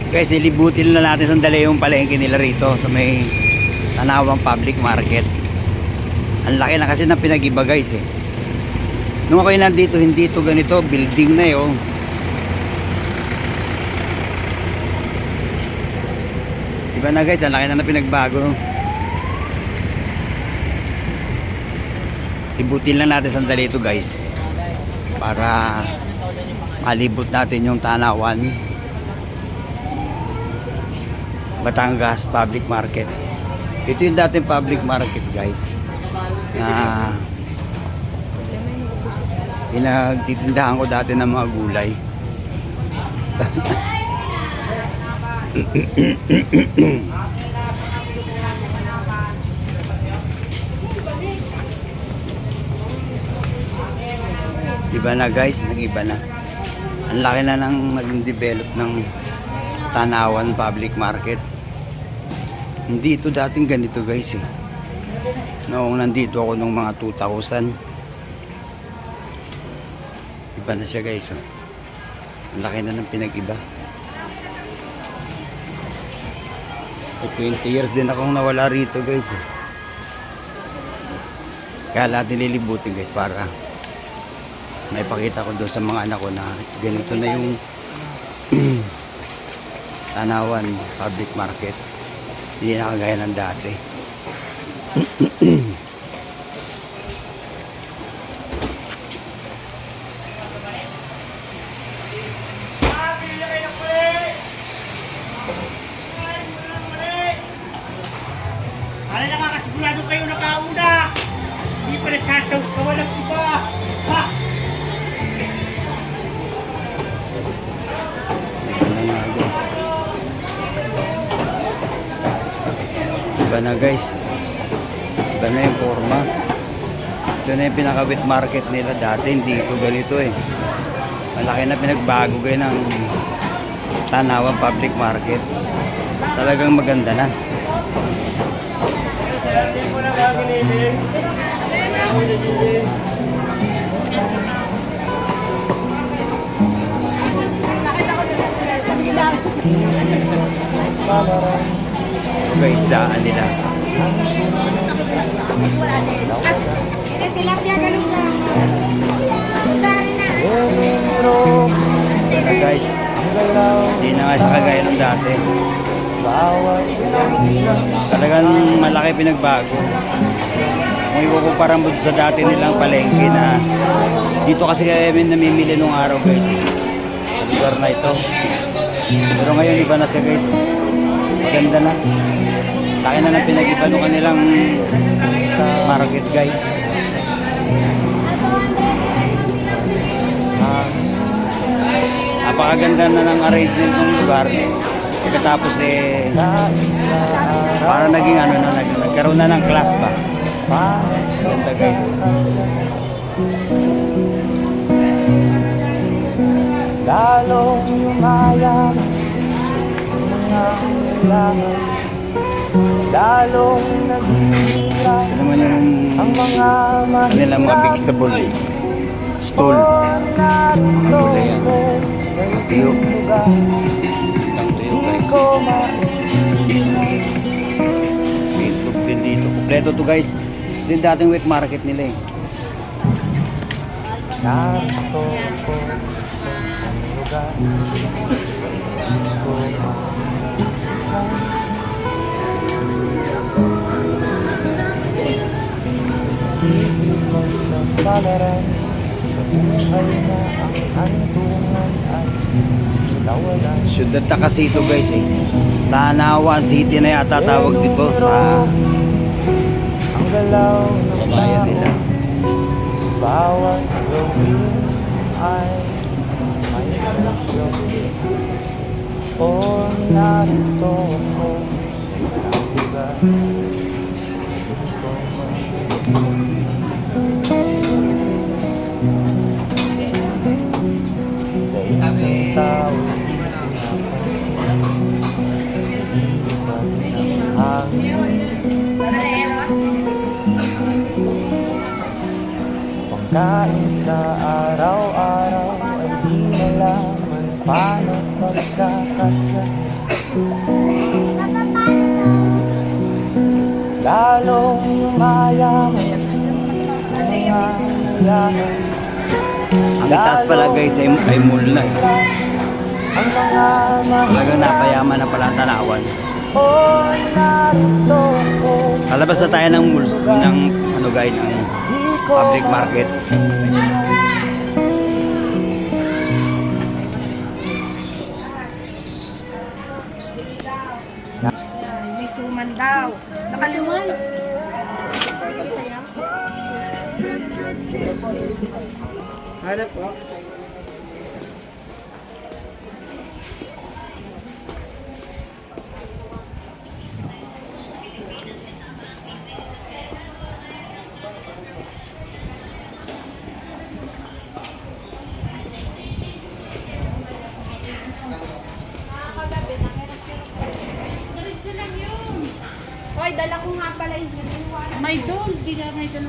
Guys, ilibutin na natin sandali yung palengke nila rito sa may Tanawang Public Market. Ang laki na kasi ng pinag-iba guys eh. Nung ako'y nandito, hindi ito ganito, building na yun. Diba na guys, ang laki na ng pinagbago. Ibutin lang natin sandali ito guys, para malibot natin yung Tanawan Batangas Public Market. Ito yung dating public market guys, na pinagtitindahan ko dati ng mga gulay. Iba na guys, nag-iba na. Ang laki na nang naging develop ng Tanawan Public Market. Hindi ito dating ganito guys eh. Noong nandito ako nung mga 2000. Iba na siya guys oh. Ang laki na ng pinag-iba. 20 years din akong nawala rito guys eh. Kaya lahat nililibutin guys para may pakita ko doon sa mga anak ko na ganito na yung Tanawan Public Market. Hindi na kagaya ng dati. Para nakakasigurado kayo nakauna. Hindi pa nasasaw-sawa ng iba. Ha? Iba na guys. Iba na yung forma. Ito na yung pinaka-wet market nila. Dati hindi ito ganito eh. Malaki na pinagbago kayo ng Tanawan Public Market. Talagang maganda na. Guys, daan nila. Tilapia ganun lang. Guys, hindi na nga sa kagaya ng dati. Talagang malaki pinagbago. Kung ikukumpara mo sa dati nilang palengke na dito kasi kami namimili nung araw guys, sa lugar na ito. Pero ngayon iba na siya guys. Maganda na. Laki na ng pinag-iba nung kanilang market guys. Napakaganda na ng arrangement ng lugar. Pagkatapos eh para naging ano na, nagkaroon na ng class ba. Ganda guys. Lalong yumayang mga kailangan, lalong naghihira Ito naman yung ang mga kanilang mga big stable stall. Mga gulay yan. Tuyo. Ang tuyo guys. May itlog din dito. Kompleto to guys. Ito yung dating wet market nila eh. Narito ko sa isang lugar, hindi ko sa palaran, sa buhay na ang antungan ay nawalan. Syudad na kasi ito guys eh. Tanawan City na yata tawag dito sa Ang galaw ng bayan nila. bawat gawin ay may emosyon. O narito ako sa isang lugar, hindi ko daig ng tao napansin, iwan ng hangin. Pagkain sa araw-araw ay di malaman paano pagka kasaya, lalong lumayang mga yaman. Ang itaas pala guys ay mall na eh. Ang mga Talagang napayaman na pala ang Tanawan. Oy, narito ko. Kalabas na tayo ng mall, ng ano guys, ng Di ko public market. May suman daw. Nakaliman. Hanap po. Hoy, dala ko nga pala yung May doon, di ka may doon.